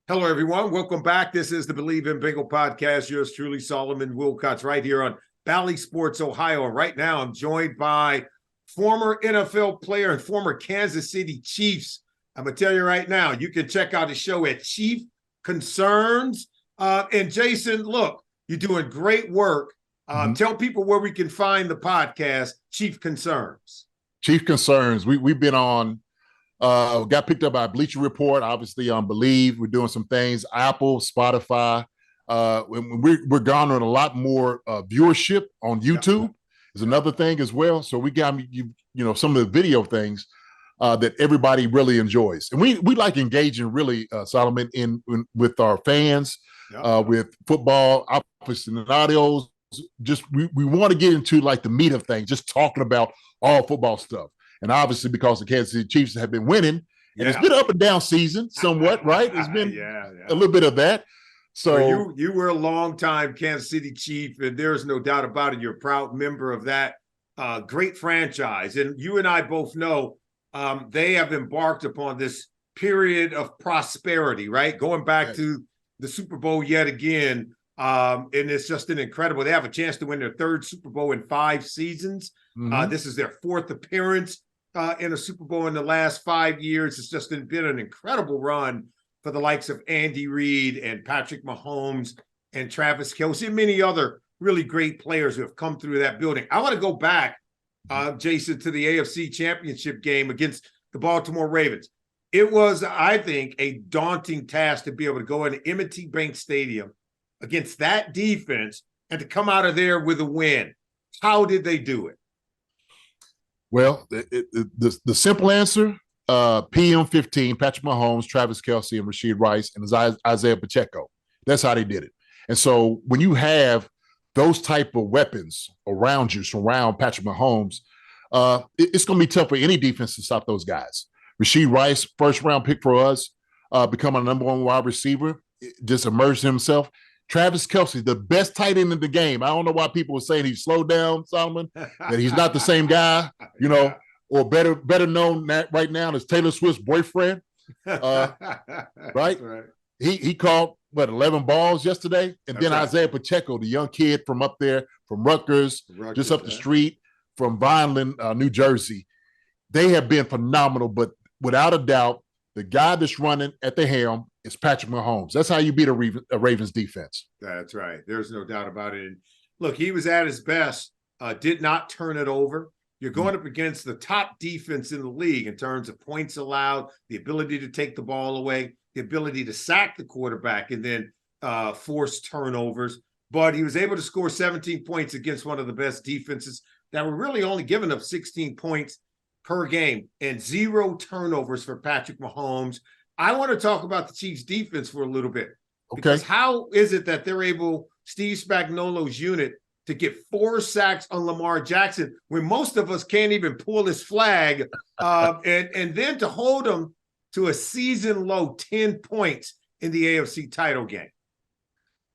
Hello, everyone. Welcome back. This is the Believe in Bengal podcast. Yours truly, Solomon Wilcots, right here on Valley Sports, Ohio. And right now, I'm joined by former NFL player and former Kansas City Chiefs. I'm going to tell you right now, you can check out the show at Chief Concerns. And Jason, look, you're doing great work. Tell people where we can find the podcast, Chief Concerns. Chief Concerns. We've been on. Got picked up by Bleacher Report, obviously on Believe. We're doing some things, Apple, Spotify. We're garnering a lot more viewership on YouTube. Is another thing as well. So we got some of the video things that everybody really enjoys, and we like engaging really, Solomon, in with our fans, with football, aficionados. Just we want to get into like the meat of things, just talking about all football stuff. And obviously, because the Kansas City Chiefs have been winning, and it's been up and down season somewhat, right? It's been a little bit of that. So well, you were a longtime Kansas City Chief, and there's no doubt about it. You're a proud member of that great franchise. And you and I both know they have embarked upon this period of prosperity, right? Going back to the Super Bowl yet again. And it's just an incredible. They have a chance to win their third Super Bowl in 5 seasons. This is their 4th appearance in a Super Bowl in the last 5 years. It's just been an incredible run for the likes of Andy Reid and Patrick Mahomes and Travis Kelce and many other really great players who have come through that building. I want to go back, Jason, to the AFC Championship game against the Baltimore Ravens. It was, I think, a daunting task to be able to go into M&T Bank Stadium against that defense and to come out of there with a win. How did they do it? Well, the simple answer, PM15, Patrick Mahomes, Travis Kelce, and Rashid Rice, and Isaiah Pacheco. That's how they did it. And so when you have those type of weapons around you, surround Patrick Mahomes, it's going to be tough for any defense to stop those guys. Rashid Rice, first-round pick for us, becoming a number 1 wide receiver, just emerged himself. Travis Kelce, the best tight end in the game. I don't know why people were saying he's slowed down, Solomon, that he's not the same guy, or better known right now as Taylor Swift's boyfriend. Right? He caught, 11 balls yesterday? And then Isaiah Pacheco, the young kid from up there, from Rutgers, just up the street from Vineland, New Jersey. They have been phenomenal, but without a doubt, the guy that's running at the helm is Patrick Mahomes. That's how you beat a Ravens defense. That's right. There's no doubt about it. And look, he was at his best, did not turn it over. You're going up against the top defense in the league in terms of points allowed, the ability to take the ball away, the ability to sack the quarterback and then force turnovers. But he was able to score 17 points against one of the best defenses that were really only giving up 16 points per game and 0 turnovers for Patrick Mahomes. I want to talk about the Chiefs defense for a little bit. Because how is it that they're able, Steve Spagnuolo's unit, to get 4 sacks on Lamar Jackson when most of us can't even pull his flag, and then to hold him to a season low 10 points in the AFC title game?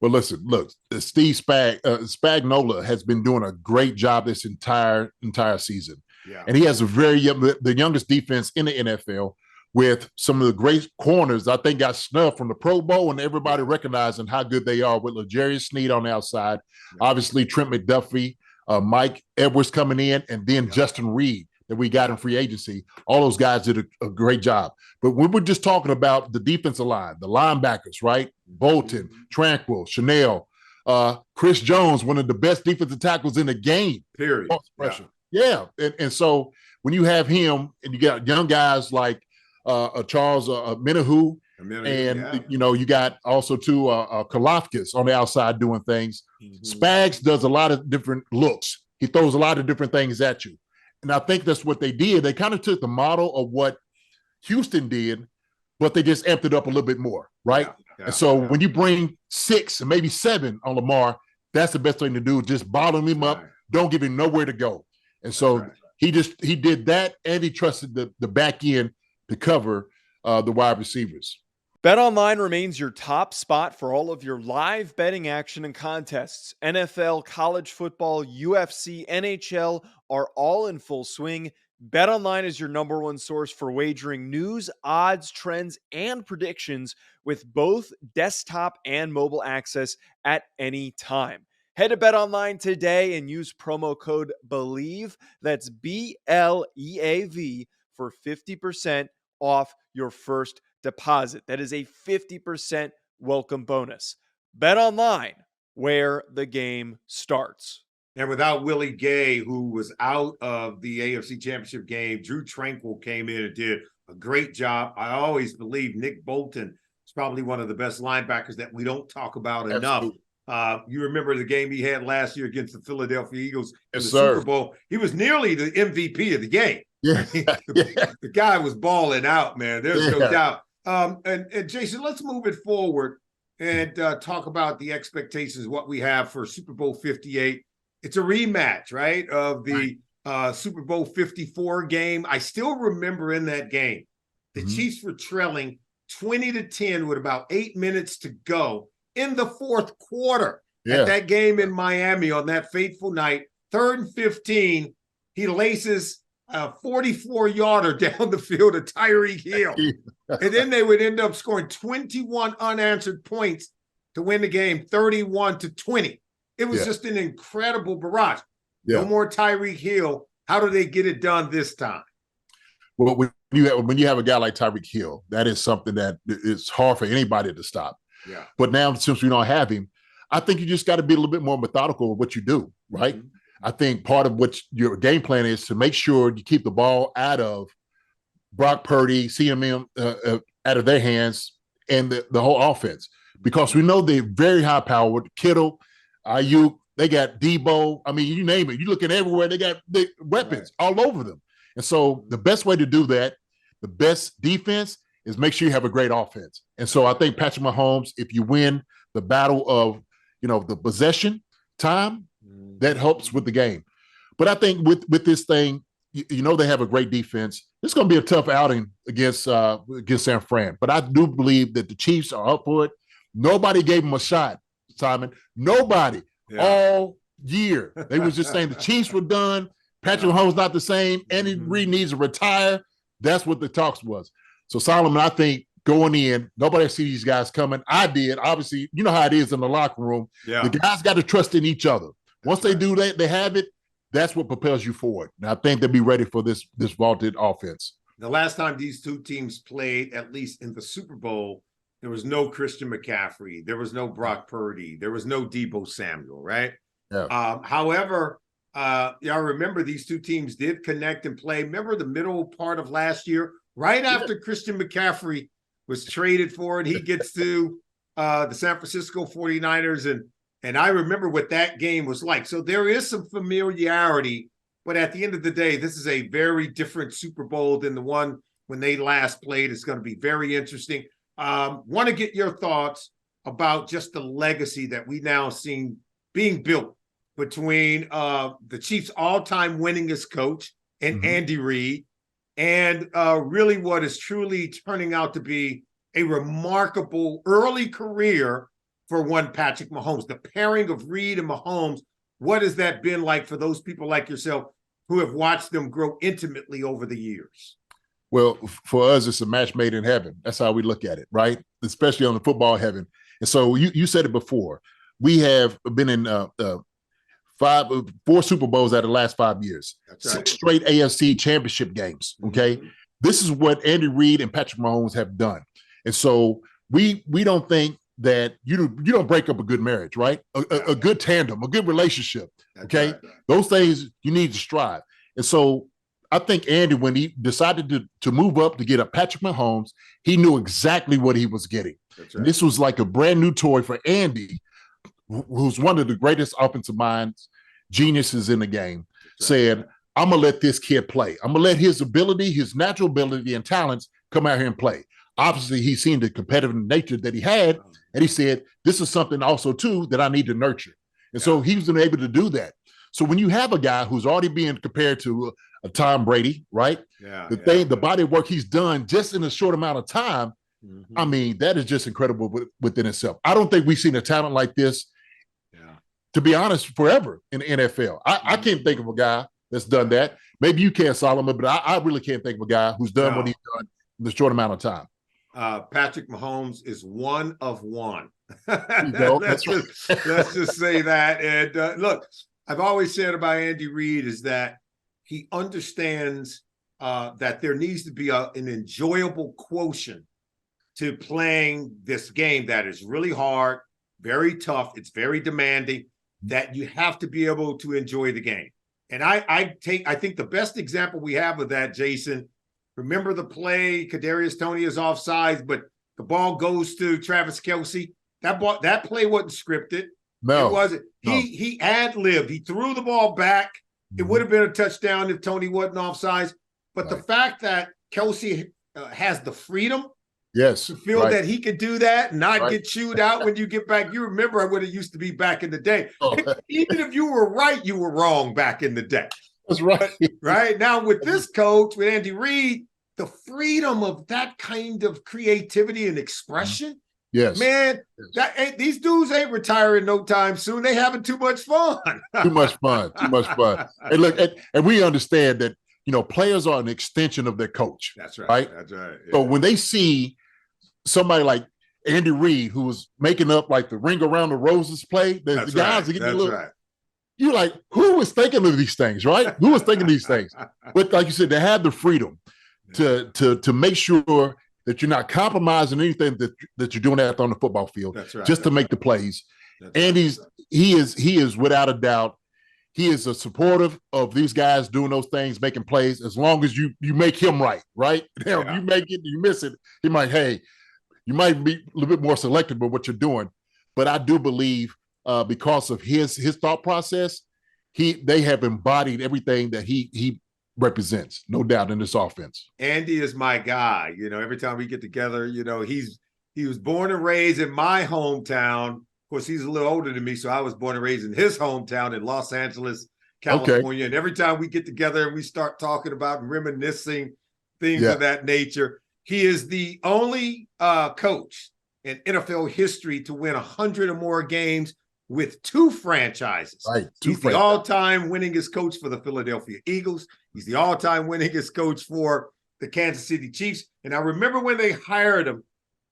Well, listen, look, Steve Spagnuolo has been doing a great job this entire season. Yeah. And he has the youngest defense in the NFL with some of the great corners. I think got snubbed from the Pro Bowl and everybody recognizing how good they are with L'Jarius Sneed on the outside. Obviously, Trent McDuffie, Mike Edwards coming in, and then Justin Reed that we got in free agency. All those guys did a great job. But we were just talking about the defensive line, the linebackers, right? Bolton, Tranquil, Chanel, Chris Jones, one of the best defensive tackles in the game. Period. Yeah. And so when you have him and you got young guys like Charles Minahu, and you got also too Kalafkis on the outside doing things. Spags does a lot of different looks. He throws a lot of different things at you. And I think that's what they did. They kind of took the model of what Houston did, but they just amped it up a little bit more, right? And so when you bring 6 and maybe 7 on Lamar, that's the best thing to do. Just bottle him up. Don't give him nowhere to go. And so he did that, and he trusted the back end to cover the wide receivers. BetOnline remains your top spot for all of your live betting action and contests. NFL, college football, UFC, NHL are all in full swing. BetOnline is your number one source for wagering news, odds, trends, and predictions with both desktop and mobile access at any time. Head to BetOnline today and use promo code BELIEVE, that's BLEAV, for 50% off your first deposit. That is a 50% welcome bonus. BetOnline, where the game starts. And without Willie Gay, who was out of the AFC Championship game, Drew Tranquil came in and did a great job. I always believe Nick Bolton is probably one of the best linebackers that we don't talk about enough. You remember the game he had last year against the Philadelphia Eagles in the Super Bowl? He was nearly the MVP of the game. Yeah. The guy was balling out, man. There's no doubt. And Jason, let's move it forward and talk about the expectations, what we have for Super Bowl 58. It's a rematch, right, of the Super Bowl 54 game. I still remember in that game, the Chiefs were trailing 20-10 with about 8 minutes to go in the fourth quarter at that game in Miami on that fateful night. 3rd and 15, he laces a 44-yarder down the field of Tyreek Hill. And then they would end up scoring 21 unanswered points to win the game, 31-20. It was just an incredible barrage. No more Tyreek Hill. How do they get it done this time? Well, when you have a guy like Tyreek Hill, that is something that is hard for anybody to stop. Yeah. But now, since we don't have him, I think you just got to be a little bit more methodical with what you do, right? Mm-hmm. I think part of what your game plan is to make sure you keep the ball out of Brock Purdy, CMM out of their hands, and the whole offense, because we know they're very high powered. Kittle, Ayuk, they got Debo. I mean, you name it. You looking everywhere, they got the weapons all over them. And so the best way to do that, the best defense, is make sure you have a great offense. And so I think Patrick Mahomes, if you win the battle of, the possession time, that helps with the game. But I think with this thing, they have a great defense. It's going to be a tough outing against San Fran. But I do believe that the Chiefs are up for it. Nobody gave them a shot, Simon. Nobody all year. They was just saying the Chiefs were done. Patrick Mahomes not the same. Andy Reid needs to retire. That's what the talks was. So, Solomon, I think going in, nobody see these guys coming. I did. Obviously, you know how it is in the locker room. Yeah. The guys got to trust in each other. Once they do that, they have it. That's what propels you forward. And I think they'll be ready for this vaulted offense. The last time these two teams played, at least in the Super Bowl, there was no Christian McCaffrey. There was no Brock Purdy. There was no Debo Samuel, right? Yeah. However, I remember these two teams did connect and play. Remember the middle part of last year, right after Christian McCaffrey was traded for it, he gets to the San Francisco 49ers, and I remember what that game was like. So there is some familiarity, but at the end of the day, this is a very different Super Bowl than the one when they last played. It's going to be very interesting. Want to get your thoughts about just the legacy that we now seen being built between the Chiefs' all-time winningest coach and Andy Reid, and really what is truly turning out to be a remarkable early career for one Patrick Mahomes. The pairing of Reid and Mahomes, what has that been like for those people like yourself who have watched them grow intimately over the years? Well, for us, it's a match made in heaven. That's how we look at it, right? Especially on the football heaven. And so you said it before. We have been in 4 Super Bowls out of the last 5 years. That's right. 6 straight AFC championship games, okay? This is what Andy Reid and Patrick Mahomes have done. And so we don't think that you don't break up a good marriage, right? A good tandem, a good relationship, okay? Right. Those things you need to strive. And so I think Andy, when he decided to move up to get a Patrick Mahomes, he knew exactly what he was getting. Right. This was like a brand new toy for Andy, who's one of the greatest offensive minds, geniuses in the game, said, I'm going to let this kid play. I'm going to let his ability, his natural ability and talents come out here and play. Obviously, he's seen the competitive nature that he had, and he said, this is something also, too, that I need to nurture. And so he was able to do that. So when you have a guy who's already being compared to a Tom Brady, right? The body of work he's done just in a short amount of time, I mean, that is just incredible within itself. I don't think we've seen a talent like this, to be honest, forever in the NFL. I can't think of a guy that's done that. Maybe you can, Solomon, but I really can't think of a guy who's done what he's done in the short amount of time. Patrick Mahomes is one of one. let's just say that. And look, I've always said about Andy Reid is that he understands that there needs to be an enjoyable quotient to playing this game that is really hard, very tough, it's very demanding, that you have to be able to enjoy the game. And I think the best example we have of that, Jason, remember the play, Kadarius Toney is offsides, but the ball goes to Travis Kelce. That play wasn't scripted. No. It wasn't. No. He ad-libbed. He threw the ball back. It would have been a touchdown if Toney wasn't offsides. But the fact that Kelce has the freedom to feel that he could do that and not get chewed out when you get back. You remember what it used to be back in the day. Even if you were right, you were wrong back in the day. That's right. Right now with this coach, with Andy Reid, the freedom of that kind of creativity and expression. Yes, man, these dudes ain't retiring no time soon. They having too much fun. Too much fun. And look, and we understand that, players are an extension of their coach. That's right. Right. That's right. Yeah. So when they see somebody like Andy Reid, who was making up like the Ring Around the Roses play, the guys are getting a little. You're like, who was thinking of these things, right? Who was thinking these things? But like you said, they have the freedom to make sure that you're not compromising anything that you're doing out on the football field, just to make the plays. And he is without a doubt, he is a supportive of these guys doing those things, making plays, as long as you make him right? Now, if you make it, you miss it, he might, you might be a little bit more selective with what you're doing. But I do believe because of his thought process, they have embodied everything that he represents, no doubt, in this offense. Andy is my guy. Every time we get together, he was born and raised in my hometown. Of course, he's a little older than me, so I was born and raised in his hometown in Los Angeles, California. And every time we get together and we start talking about and reminiscing things of that nature, he is the only coach in NFL history to win 100 or more games with two franchises. He's the all-time winningest coach for the Philadelphia Eagles. He's the all-time winningest coach for the Kansas City Chiefs. And I remember when they hired him,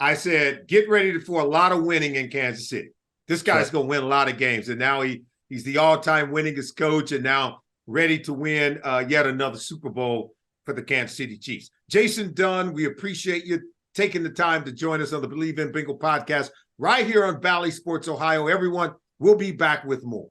I said, get ready for a lot of winning in Kansas City. This guy's going to win a lot of games. And now he's the all-time winningest coach and now ready to win yet another Super Bowl for the Kansas City Chiefs. Jason Dunn, we appreciate you taking the time to join us on the Believe in Bengal podcast right here on Bally Sports Ohio. Everyone, we'll be back with more.